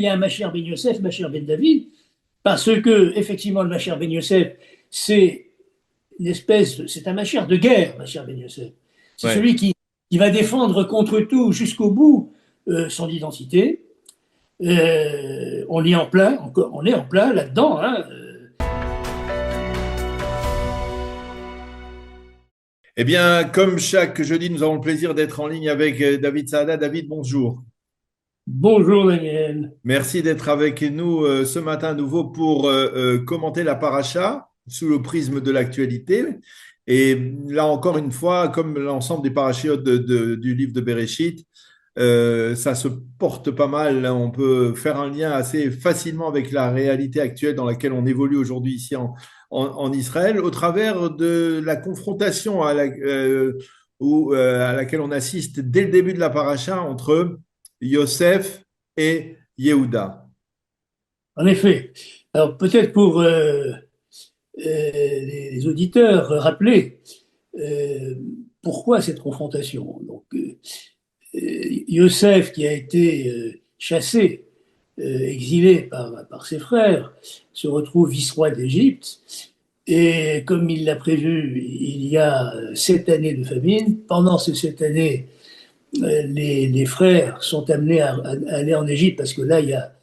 y a un Mashiach ben Yosef, Mashiach ben David, parce que, effectivement, le Mashiach ben Yosef, c'est c'est un Mashiach de guerre, Mashiach ben Yosef. C'est Ouais. celui qui va défendre contre tout, jusqu'au bout, son identité. On est en plein là-dedans, hein. Eh bien, comme chaque jeudi, nous avons le plaisir d'être en ligne avec David Saada. David, bonjour. Bonjour Daniel. Merci d'être avec nous ce matin à nouveau pour commenter la paracha sous le prisme de l'actualité. Et là encore une fois, comme l'ensemble des parachiotes du livre de Bereshit, ça se porte pas mal. On peut faire un lien assez facilement avec la réalité actuelle dans laquelle on évolue aujourd'hui ici en Israël, au travers de la confrontation à laquelle on assiste dès le début de la paracha entre Yosef et Yehuda. En effet. Alors peut-être pour les auditeurs rappeler euh, pourquoi cette confrontation. Donc, Yosef qui a été chassé, exilé par ses frères, se retrouve vice-roi d'Égypte. Et comme il l'a prévu, il y a 7 années de famine. Pendant ces 7 années, les frères sont amenés à aller en Égypte parce que là, il y a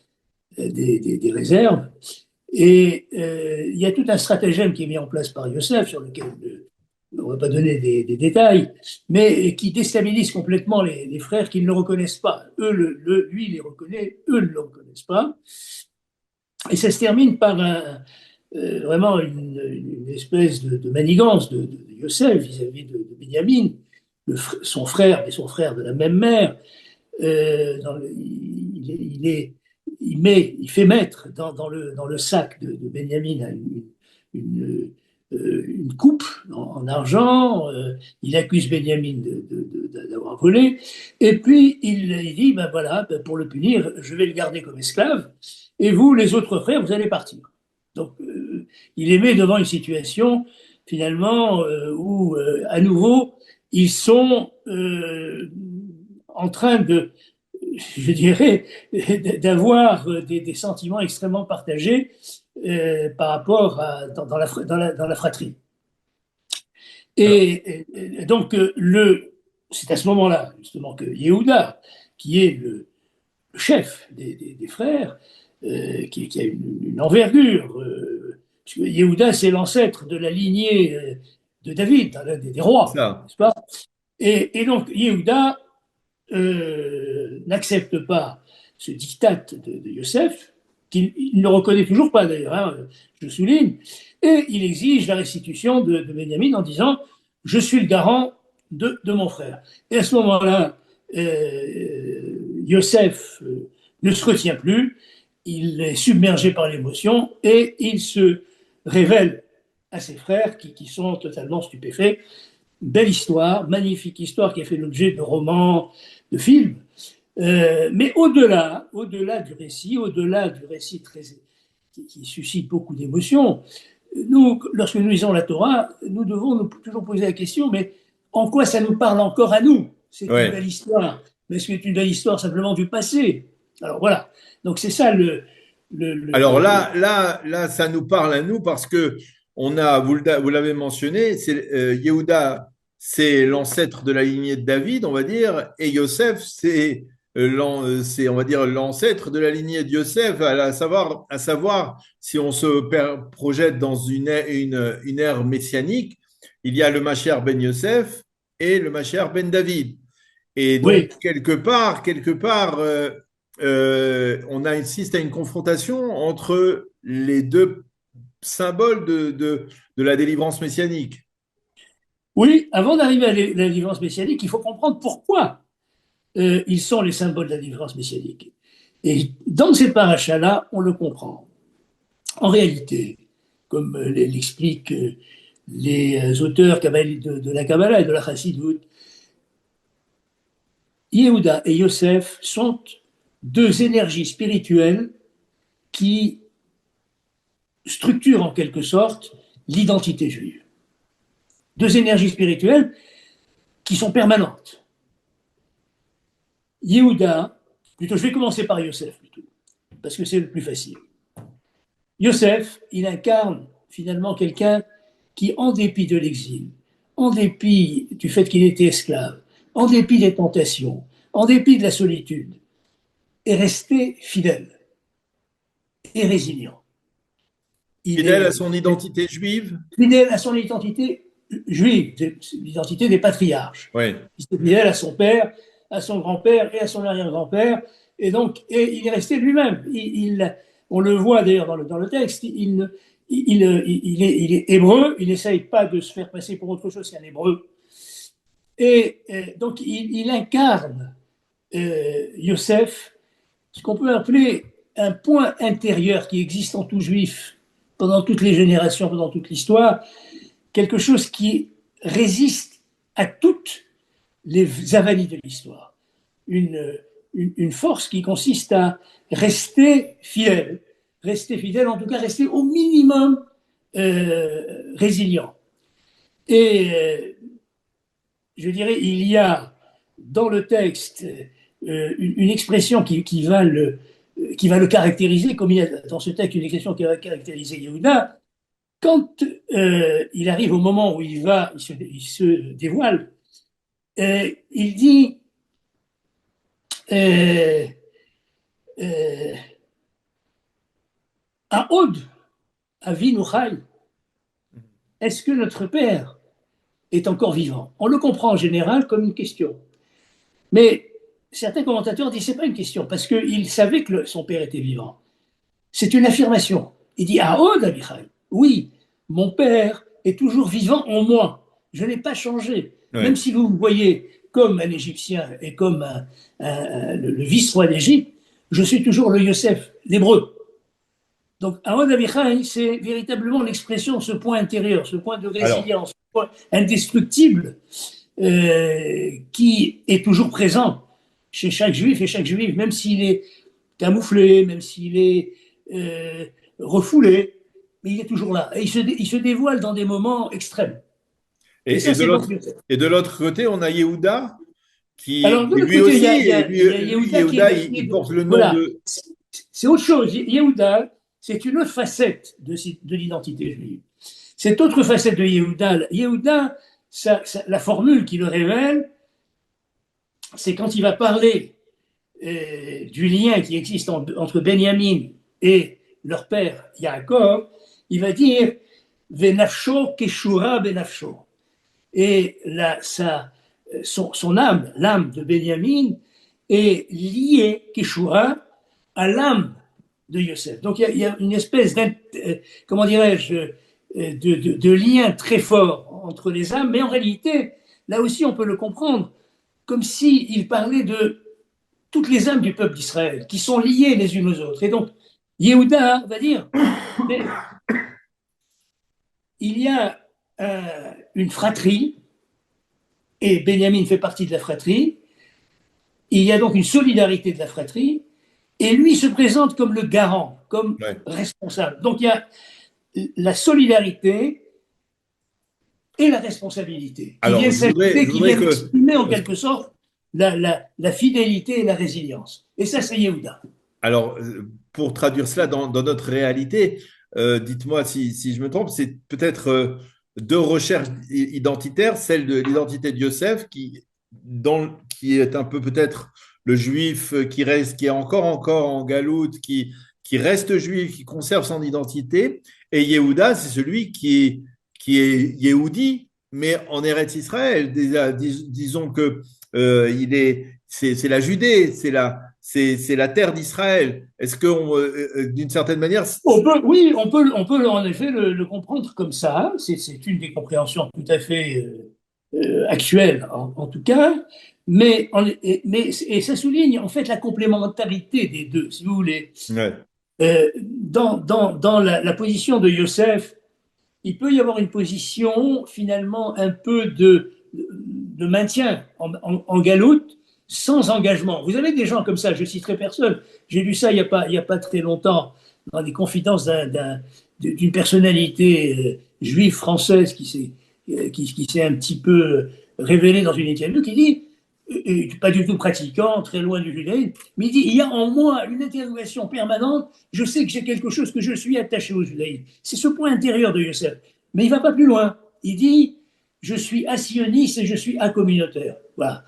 des réserves. Et il y a tout un stratagème qui est mis en place par Youssef, sur lequel on ne va pas donner des détails, mais qui déstabilise complètement les frères qui ne le reconnaissent pas. Lui, il les reconnaît, eux ne le reconnaissent pas. Et ça se termine par vraiment une espèce de manigance de Youssef vis-à-vis de Benjamin, son frère, mais son frère de la même mère. Il fait mettre dans le sac de Benjamin une, une coupe en argent. Il accuse Benjamin d'avoir volé. Et puis il dit, ben voilà, ben pour le punir, je vais le garder comme esclave. Et vous, les autres frères, vous allez partir. Donc il les met devant une situation finalement où à nouveau ils sont en train je dirais, d'avoir des sentiments extrêmement partagés par rapport dans la fratrie. Alors, Et donc, c'est à ce moment-là, justement, que Yehuda, qui est le chef des frères, qui a une envergure, parce que Yehuda, c'est l'ancêtre de la lignée de David, hein, des rois, ça. n'est-ce pas? Et donc, Yehuda n'accepte pas ce diktat de Youssef, qu'il ne reconnaît toujours pas d'ailleurs, hein, je souligne, et il exige la restitution de Benjamin en disant je suis le garant de mon frère. Et à ce moment-là, Youssef ne se retient plus, il est submergé par l'émotion et il se révèle à ses frères qui sont totalement stupéfaits. Belle histoire, magnifique histoire qui a fait l'objet de romans, de films. Mais au-delà du récit qui suscite beaucoup d'émotions, nous, lorsque nous lisons la Torah, nous devons nous toujours poser la question, mais en quoi ça nous parle encore à nous? C'est une belle Ouais. histoire, mais c'est une belle histoire simplement du passé. Alors voilà, donc c'est ça le, le, Alors le- là, ça nous parle à nous parce que vous l'avez mentionné, Yehuda, c'est l'ancêtre de la lignée de David, on va dire, et Yosef, on va dire, l'ancêtre de la lignée de Yosef, à savoir, si on projette dans une ère messianique, il y a le Mashiach ben Yosef et le Mashiach ben David. Et donc, oui, on assiste à une confrontation entre les deux symboles de la délivrance messianique. oui, avant d'arriver à la délivrance messianique, il faut comprendre pourquoi ils sont les symboles de la délivrance messianique. Et dans ces parachas-là, on le comprend. En réalité, comme l'expliquent les auteurs de la Kabbalah et de la Chassidoute, Yehuda et Yosef sont deux énergies spirituelles qui structurent en quelque sorte l'identité juive. Deux énergies spirituelles qui sont permanentes. Yehuda, plutôt je vais commencer par Yosef plutôt. parce que c'est le plus facile. Yosef, il incarne finalement quelqu'un qui, en dépit de l'exil, en dépit du fait qu'il était esclave, en dépit des tentations, en dépit de la solitude, est resté fidèle et résilient. Il Fidèle à est son identité juive? fidèle à son identité juive, l'identité des patriarches. Oui. Il est fidèle à son père, à son grand-père et à son arrière-grand-père. Et il est resté lui-même. On le voit d'ailleurs dans le texte. Il est hébreu. Il n'essaye pas de se faire passer pour autre chose qu'un hébreu. Donc, il incarne Yosef, ce qu'on peut appeler un point intérieur qui existe en tout juif pendant toutes les générations, pendant toute l'histoire, quelque chose qui résiste à toutes les avanies de l'histoire. Une force qui consiste à rester fidèle, en tout cas rester au minimum résilient. Je dirais, il y a dans le texte une expression qui va le caractériser, comme il y a dans ce texte une expression qui va caractériser Yehuda. Quand il arrive au moment où il se dévoile, il dit à Od, à Vinouchai, est-ce que notre père est encore vivant? On le comprend en général comme une question. Mais certains commentateurs disent que ce n'est pas une question, parce qu'il savait que son père était vivant. C'est une affirmation. Il dit à Od, Abichai, oui, mon père est toujours vivant en moi. Je n'ai pas changé. Oui. Même si vous me voyez comme un Égyptien et comme le vice-roi d'Égypte, je suis toujours le Yosef, l'hébreu. Donc, Ahod Abichai, c'est véritablement l'expression de ce point intérieur, ce point de résilience, ce point indestructible qui est toujours présent chez chaque juif et chaque juive, même s'il est camouflé, même s'il est refoulé, mais il est toujours là. Et il se dévoile dans des moments extrêmes. Et de l'autre côté, on a Yehuda Alors, de l'autre lui côté, aussi, il y a Yehuda, il porte le nom voilà, de. C'est autre chose. Yehuda, c'est une autre facette de l'identité juive. Cette autre facette de Yehuda, la formule qui le révèle, c'est quand il va parler du lien qui existe entre Benjamin et leur père Yaakov, il va dire Venafsho keshura benafsho. Et son âme, l'âme de Benjamin, est liée, keshura, à l'âme de Yosef. Donc il y a une espèce comment dirais-je, de lien très fort entre les âmes, mais en réalité, là aussi on peut le comprendre comme s'il parlait de toutes les âmes du peuple d'Israël, qui sont liées les unes aux autres. Et donc, Yehuda va dire, il y a une fratrie, et Benjamin fait partie de la fratrie, il y a donc une solidarité de la fratrie, et lui se présente comme le garant, comme responsable. Donc il y a la solidarité et la responsabilité qui viennent s'ajouter, qui viennent exprimer en quelque sorte la fidélité et la résilience. Et ça, c'est Yehuda. Alors, pour traduire cela dans notre réalité, dites-moi si je me trompe, c'est peut-être deux recherches identitaires, celle de l'identité de Yosef, qui est un peu peut-être le juif qui est encore en galoute, qui reste juif, qui conserve son identité, et Yehuda, c'est celui qui est Yehudi, mais en Eretz Israël. Disons que c'est la Judée, c'est la terre d'Israël. Est-ce que, d'une certaine manière, oui, on peut en effet le comprendre comme ça. C'est une des compréhensions tout à fait actuelles, en tout cas. Mais ça souligne en fait la complémentarité des deux, si vous voulez. Ouais. Dans la position de Yosef, il peut y avoir une position finalement un peu de maintien en galoute, sans engagement. Vous avez des gens comme ça, je citerai personne. J'ai lu ça il y a pas très longtemps dans des confidences d'une personnalité juive française qui s'est un petit peu révélée dans une interview, qui dit pas du tout pratiquant, très loin du judaïsme, mais il dit, il y a en moi une interrogation permanente, je sais que j'ai quelque chose, que je suis attaché au judaïsme. C'est ce point intérieur de Yosef. Mais il ne va pas plus loin. Il dit, je suis assioniste et je suis acommunautaire. Voilà.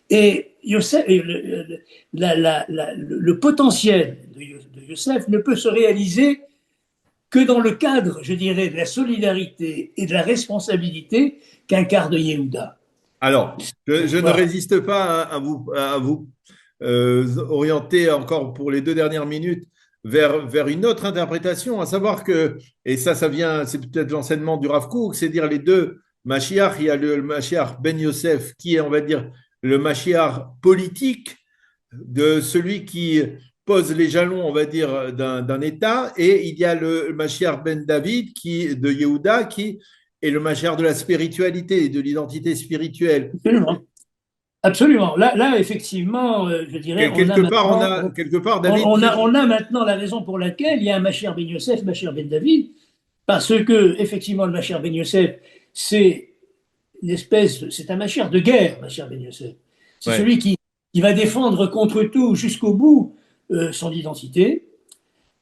Et Yosef, le potentiel de Yosef ne peut se réaliser que dans le cadre, je dirais, de la solidarité et de la responsabilité qu'incarne Yehuda. Alors, je ne Voilà. résiste pas à vous orienter encore pour les 2 dernières minutes vers une autre interprétation, à savoir que, et ça vient, c'est peut-être l'enseignement du Rav Kook, c'est dire les deux Mashiach, il y a le Mashiach Ben Yosef, qui est, on va dire, le Mashiach politique de celui qui pose les jalons, on va dire, d'un État, et il y a le Mashiach Ben David de Yehuda, qui est le Mashiach de la spiritualité, de l'identité spirituelle. Absolument. Absolument. Là, effectivement, je dirais, Quelque part, David, on a maintenant la raison pour laquelle il y a un Machir Ben Yosef, Machir Ben David, parce que, effectivement, le Machir Ben Yosef, c'est c'est un Machir de guerre, Machir Ben Yosef. C'est ouais. celui qui va défendre contre tout, jusqu'au bout, son identité.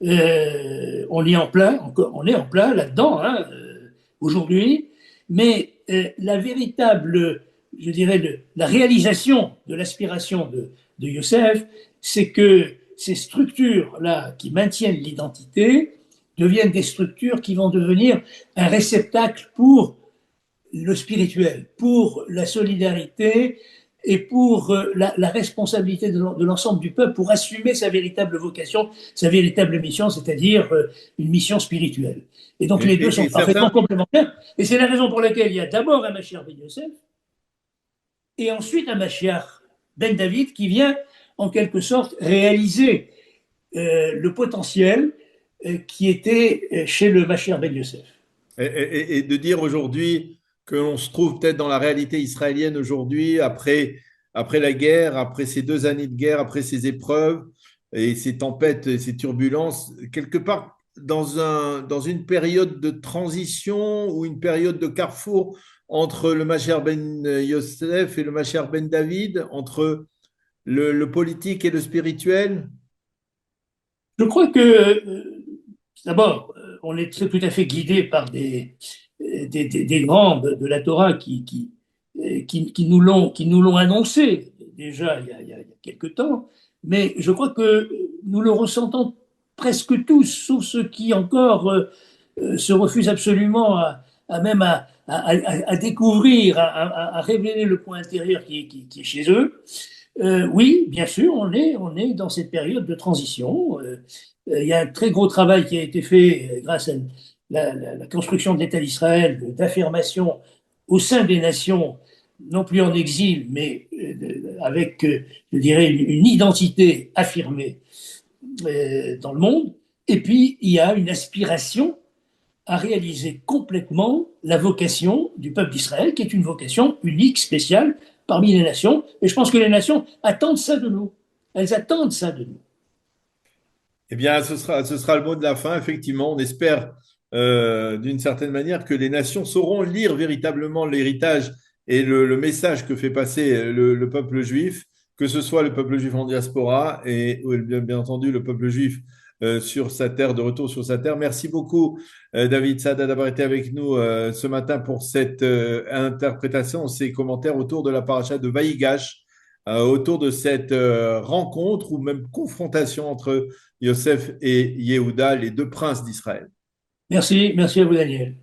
On est en plein, encore, on est en plein là-dedans, hein, aujourd'hui. Mais la véritable, je dirais, la réalisation de l'aspiration de Youssef, c'est que ces structures-là qui maintiennent l'identité deviennent des structures qui vont devenir un réceptacle pour le spirituel, pour la solidarité et pour la responsabilité de l'ensemble du peuple pour assumer sa véritable vocation, sa véritable mission, c'est-à-dire une mission spirituelle. Et donc les deux sont Et parfaitement certains, complémentaires. Et c'est la raison pour laquelle il y a d'abord un Mashiach Ben Yosef et ensuite un Mashiach Ben David qui vient en quelque sorte réaliser le potentiel qui était chez le Mashiach Ben Yosef. et de dire aujourd'hui que l'on se trouve peut-être dans la réalité israélienne aujourd'hui, après la guerre, après ces 2 années de guerre, après ces épreuves et ces tempêtes et ces turbulences, quelque part dans une période de transition ou une période de carrefour entre le Mashiach Ben Yosef et le Mashiach Ben David, entre le politique et le spirituel. Je crois que, d'abord, on est tout à fait guidé par des grands de la Torah qui nous l'ont annoncé déjà il y a quelque temps, mais je crois que nous le ressentons presque tous, sauf ceux qui encore se refusent absolument même à découvrir, à révéler le point intérieur qui est chez eux. Oui, bien sûr, on est dans cette période de transition. Il y a un très gros travail qui a été fait grâce à la construction de l'État d'Israël, d'affirmation au sein des nations, non plus en exil, mais avec, je dirais, une identité affirmée dans le monde. Et puis, il y a une aspiration à réaliser complètement la vocation du peuple d'Israël, qui est une vocation unique, spéciale, parmi les nations. Et je pense que les nations attendent ça de nous. Elles attendent ça de nous. Eh bien, ce sera le mot de la fin. Effectivement, on espère d'une certaine manière que les nations sauront lire véritablement l'héritage et le message que fait passer le peuple juif, que ce soit le peuple juif en diaspora et bien entendu le peuple juif sur sa terre, de retour sur sa terre. Merci beaucoup, David Sada, d'avoir été avec nous ce matin pour cette interprétation, ces commentaires autour de la paracha de Vaïgash, autour de cette rencontre ou même confrontation entre Yosef et Yehuda, les deux princes d'Israël. Merci, merci à vous, Daniel.